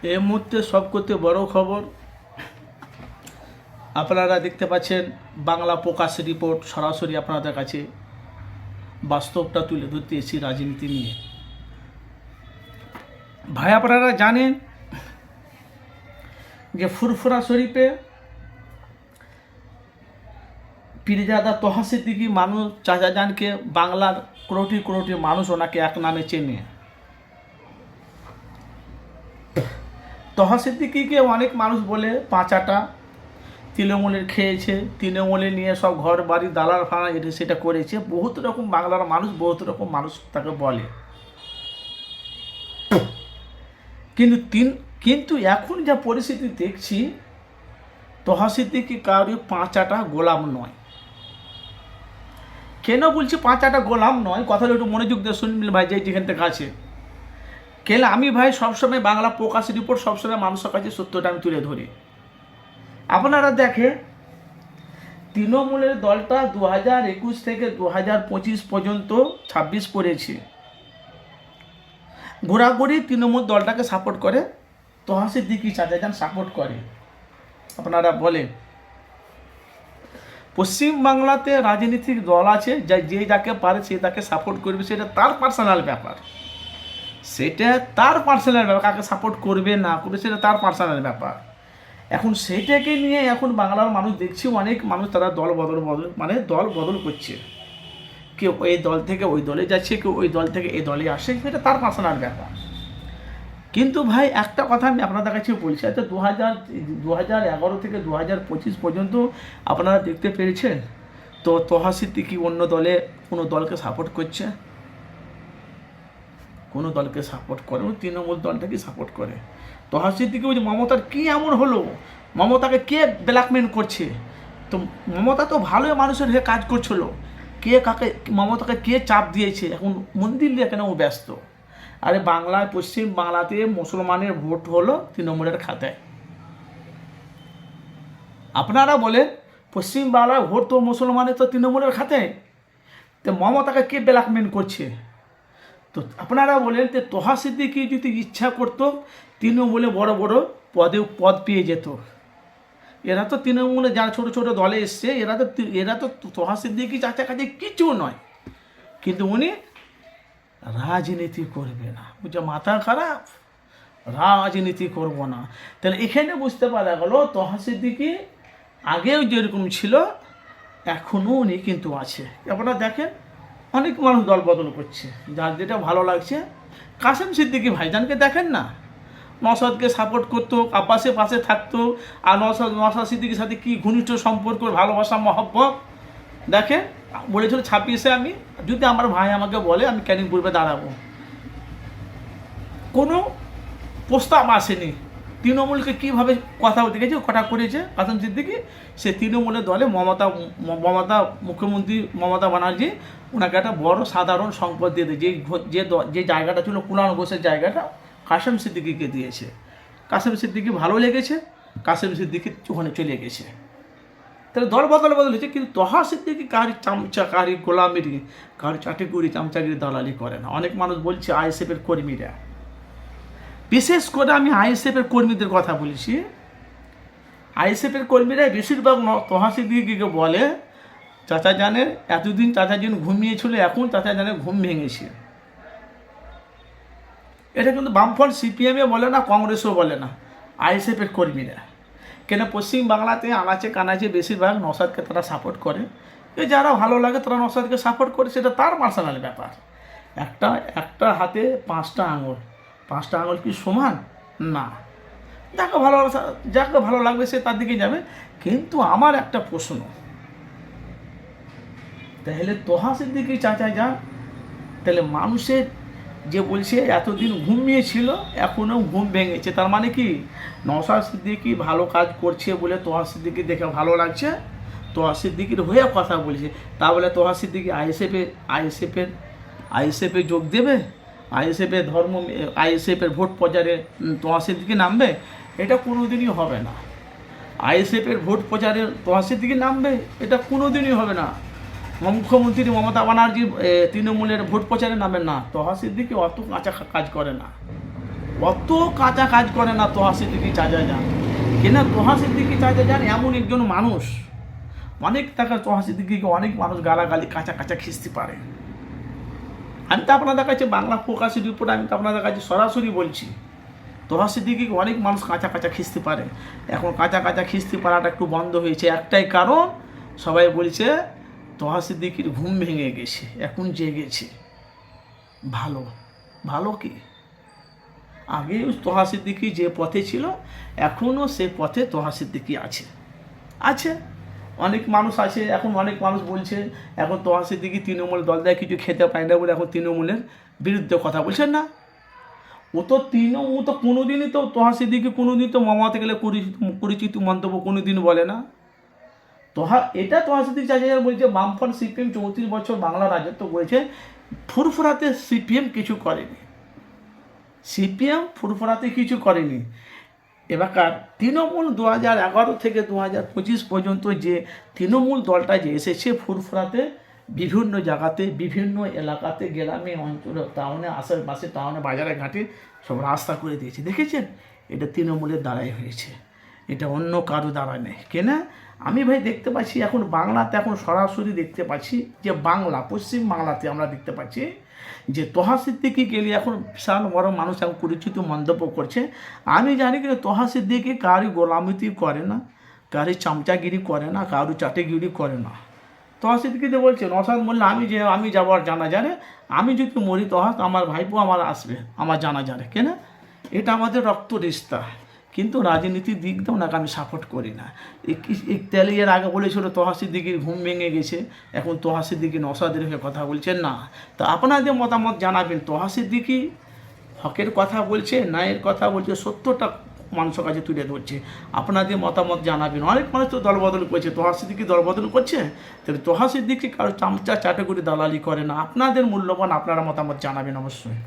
এই মুহূর্তে সবকথে বড় খবর আপনারা দেখতে পাচ্ছেন। বাংলা প্রকাশ রিপোর্ট সরাসরি আপনাদের কাছে বাস্তবটা তুলে ধরতে এসেছি রাজনীতি নিয়ে। ভাই আপনারা জানেন যে ফুরফুরা শরীফে পীরজাদা তোহা সিদ্দিকী মানুষ চাচাজানকে বাংলার কোটি কোটি মানুষ ওনাকে এক নামে চেনে। তোহা সিদ্দিকীকে অনেক মানুষ বলে পাঁচাটা, তৃণমূলের খেয়েছে, তৃণমূলে নিয়ে সব ঘর বাড়ি দালাল ফানা এটা সেটা করেছে। বহুত রকম বাংলার মানুষ বহুত রকম মানুষ তাকে বলে। কিন্তু এখন যা পরিস্থিতি দেখছি, তোহা সিদ্দিকী কাউরি পাঁচাটা গোলাম নয়। কেন বলছি পাঁচাটা গোলাম নয়, কথাটা একটু মনোযোগ দিয়ে শুনবেন ভাই, যেখান থেকে আছে। কেন আমি ভাই সবসময় বাংলা প্রকাশ রিপোর্ট সবসময় মানুষের কাছে সত্যটা আমি তুলে ধরি। আপনারা দেখেন, তৃণমূলের দলটা 2021 থেকে 2025 পর্যন্ত 26 পড়েছে। ঘোরাঘুরি তৃণমূল দলটাকে সাপোর্ট করে, তোহা সিদ্দিকী চাচাজান সাপোর্ট করে। আপনারা বলেন, পশ্চিমবাংলাতে রাজনৈতিক দল আছে, যে যাকে পারে সে তাকে সাপোর্ট করবে, সেটা তার পার্সোনাল ব্যাপার। কাকে সাপোর্ট করবে না করবে সেটা তার পার্সোনাল ব্যাপার। এখন সেইটাকে নিয়ে এখন বাংলার মানুষ দেখছি অনেক মানুষ তারা দল বদল করছে। কেউ এই দল থেকে ওই দলে যাচ্ছে, কেউ ওই দল থেকে এই দলে আসে, সেটা তার পার্সোনাল ব্যাপার। কিন্তু ভাই একটা কথা আমি আপনাদের কাছে বলছি, আচ্ছা 2011 থেকে 2025 পর্যন্ত আপনারা দেখতে পেরেছেন তো তোহা সিদ্দিকী অন্য দলে কোনো দলকে সাপোর্ট করছে? কোনো দলকে সাপোর্ট করে, তৃণমূল দলটাকে সাপোর্ট করে। তোহা সিদ্দিকী বলছে মমতার কী এমন হলো, মমতাকে কে ব্ল্যাকমেল করছে? তো মমতা তো ভালোই মানুষের হয়ে কাজ করছিল, মমতাকে কে চাপ দিয়েছে? এখন মন্দির নিয়ে কেন ও ব্যস্ত? আরে পশ্চিম বাংলাতে মুসলমানের ভোট হলো তৃণমূলের খাতায়। আপনারা বলেন, পশ্চিম বাংলার ভোট তো মুসলমানের তো তৃণমূলের খাতায়, তো মমতাকে কে ব্ল্যাকমেল করছে? তো আপনারা বলেন, তো তোহা সিদ্দিকী যদি ইচ্ছা করতো তৃণমূলে বড় বড় পদ পেয়ে যেত। এরা তো তৃণমূলে যারা ছোট ছোট দলে এসছে, এরা তো তোহা সিদ্দিকী চাচা কাছে কিছু নয়। কিন্তু উনি রাজনীতি করবে না, বুঝছে মাথা খারাপ, রাজনীতি করব না। তাহলে এখানে বুঝতে পারা গেল তোহা সিদ্দিকী আগেও যেরকম ছিল এখনও উনি কিন্তু আছে। আপনারা দেখেন অনেক মানুষ দল বদল করছে, যার যেটা ভালো লাগছে। কাসেম সিদ্দিকী ভাইজানকে দেখেন না, নওশাদকে সাপোর্ট করতো, পাশে থাকতো, আর নওশাদ সিদ্দিকীর সাথে কী ঘনিষ্ঠ সম্পর্ক, ভালোবাসা, মহব্বত। দেখেন বলেছিল 26-এ আমি যদি আমার ভাই আমাকে বলে আমি ক্যানিং পূর্বে দাঁড়াবো, কোনো প্রস্তাব আসেনি। তৃণমূলকে কীভাবে কথা বলতে গেছে, কথা করেছে কাসেম সিদ্দিকী। সে তৃণমূলের দলে মমতা মুখ্যমন্ত্রী মমতা ব্যানার্জি ওনাকে একটা বড় সাধারণ সম্পদ দিয়ে দেয়। যে জায়গাটা ছিল কুলান ঘোষের জায়গাটা কাসেম সিদ্দিকীকে দিয়েছে। কাসেম সিদ্দিকী ভালো লেগেছে, কাসেম সিদ্দিকী ওখানে চলে গেছে। তাহলে দল বদল হয়েছে, কিন্তু তোহা সিদ্দিকী কারি চামচা, কারি গোলামিরি, কারি চাটিগুড়ি চামচাগিরি দালালি করে না। অনেক মানুষ বলছে আইএসএফের কর্মীরা, বিশেষ করে আমি আইএসএফের কর্মীদের কথা বলছি। আইএসএফের কর্মীরা বেশিরভাগ তোহা সিদ্দিকীকে বলে চাচা জানের এতদিন চাচা জান ঘুমিয়েছিল, এখন চাচা জানের ঘুম ভেঙেছে। এটা কিন্তু বামফ্রন্ট সিপিএমে বলে না, কংগ্রেসও বলে না, আইএসএফের কর্মীরা। কেন পশ্চিম বাংলাতে আনাচে কানাচে বেশিরভাগ নওশাদকে তারা সাপোর্ট করে। যারা ভালো লাগে তারা নওশাদকে সাপোর্ট করে, সেটা তার পার্সোনাল ব্যাপার। একটা হাতে 5টা আঙুল, 5টা আঙুল কি সমান? না। যাকে ভালো লাগবে সে তার দিকে যাবে। কিন্তু আমার একটা প্রশ্ন, তাহলে তোহা সিদ্দিকী চাচা যান, তাহলে মানুষের যে বলছে এতদিন ঘুমিয়েছিল এখনও ঘুম ভেঙেছে, তার মানে কি নওশাদ সিদ্দিকী ভালো কাজ করছে বলে তোহা সিদ্দিকী দেখে ভালো লাগছে, তোহা সিদ্দিকীর হয়ে কথা বলছে। তা বলে তোহা সিদ্দিকী আইএসএফে যোগ দেবে, আইএসএফের ভোট প্রচারে তোহা সিদ্দিকী নামবে? এটা কোনোদিনই হবে না। আইএসএফের ভোট প্রচারে তোহা সিদ্দিকী নামবে? এটা কোনোদিনই হবে না। মুখ্যমন্ত্রী মমতা ব্যানার্জি তৃণমূলের ভোট প্রচারে নামেন না, তোহা সিদ্দিকী অত কাঁচা কাজ করে না। অত কাঁচা কাজ করে না তোহা সিদ্দিকী চাচা যান। কেনা তোহা সিদ্দিকী চাচা যান এমন একজন মানুষ, অনেক টাকা তোহা সিদ্দিকীকে অনেক মানুষ গালাগালি কাঁচা কাঁচা খিস্তি পারে। আমি তো আপনাদের কাছে বাংলা ফোকাসের রিপোর্ট আমি তো আপনাদের কাছে সরাসরি বলছি, তোহা সিদ্দিকীকে অনেক মানুষ কাঁচা কাঁচা খিস্তি পারে। এখন কাঁচা কাঁচা খিস্তি পারাটা একটু বন্ধ হয়েছে, একটাই কারণ সবাই বলছে তোহা সিদ্দিকীর ঘুম ভেঙে গেছে, এখন জেগেছে। ভালো ভালো কি, আগেও তোহা সিদ্দিকী যে পথে ছিল এখনও সে পথে তোহা সিদ্দিকী আছে আছে অনেক মানুষ আছে। এখন অনেক মানুষ বলছে এখন তোহা সিদ্দিকী তৃণমূল দল দেয় কিছু খেতে পায় না বলে এখন তৃণমূলের বিরুদ্ধে কথা বলছেন না। ও তো তৃণমূল তো কোনোদিনই তো তোহা সিদ্দিকী কোনোদিন তো মামাতে গেলে পরিচিত মন্তব্য কোনোদিন বলে না। এটা তোহা সিদ্দিকী চাচা বলছে বামফ্রন্ট সিপিএম 34 বছর বাংলা রাজত্ব করেছে, ফুরফুরাতে সিপিএম কিছু করেনি, সিপিএম ফুরফুরাতে কিছু করেনি। এবারকার তৃণমূল 2011 থেকে 2025 পর্যন্ত যে তৃণমূল দলটা যে এসেছে ফুরফুরাতে বিভিন্ন জায়গাতে বিভিন্ন এলাকাতে গ্রামে অঞ্চলে টাউনে আশেপাশে টাউনে বাজারে ঘাটে সব রাস্তা করে দিয়েছে, দেখেছেন? এটা তৃণমূলের দ্বারাই হয়েছে, এটা অন্য কারো দ্বারা নেই। কেন আমি ভাই দেখতে পাচ্ছি এখন বাংলাতে এখন সরাসরি দেখতে পাচ্ছি যে বাংলা পশ্চিম বাংলাতে আমরা দেখতে পাচ্ছি যে তোহা সিদ্দিকী গেলে এখন বিশাল বড় মানুষ এখন পরিচিত মন্তব্য করছে। আমি জানি কিন্তু তোহা সিদ্দিকী কারোর গোলামিতি করে না, কারোর চামচাগিরি করে না, কারোর চাটেগিরি করে না। তোহা সিদ্দিকীতে বলছে নওশাদ মোল্লা আমি যাবো আর জানা জানে, আমি যদি মরি তোহা আমার ভাইপো আমার আসবে আমার জানা জানে। কেন এটা আমাদের রক্ত রিস্তা, কিন্তু রাজনীতির দিক দিয়ে ওনাকে আমি সাপোর্ট করি না। তেলে এর আগে বলেছিল তোহা সিদ্দিকীর ঘুম ভেঙে গেছে, এখন তোহা সিদ্দিকী নওশাদের হয়ে কথা বলছেন না। তো আপনাদের মতামত জানাবেন, তোহা সিদ্দিকী হকের কথা বলছে, ন্যায়ের কথা বলছে, সত্যটা মানুষের কাছে তুলে ধরছে? আপনাদের মতামত জানাবেন। অনেক মানুষ তো দলবদল করছে, তোহা সিদ্দিকী দলবদল করছে, তাহলে তোহা সিদ্দিকী কারো চামচা চাটে করে দালালি করে না। আপনাদের মূল্যবান আপনারা মতামত জানাবেন অবশ্যই।